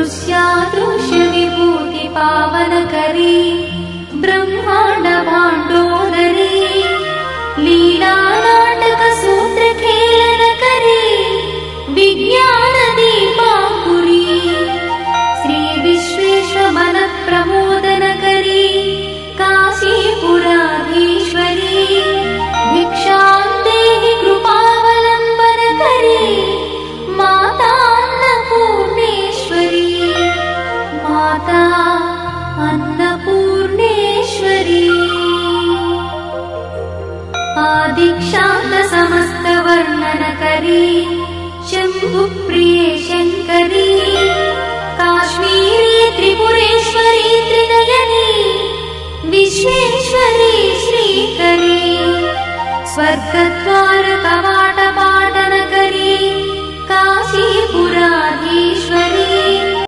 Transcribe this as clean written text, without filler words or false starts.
दृश्यादृश्य विभूति पावनकरी ब्रह्मांड भांडोदरी लीला नाटक सूत्र खेलन करी विज्ञान दीपांकुरी श्री विश्वेश्वर मन प्रमोदन करी काशीपुराधीश्वरी भिक्षां देहि कृपावलंबन करी माता अन्नपूर्णेश्वरी माता अन्नपूर्णेश्वरी आदिक्षांत समस्त वर्णन करी शंभु प्रिय शंकरी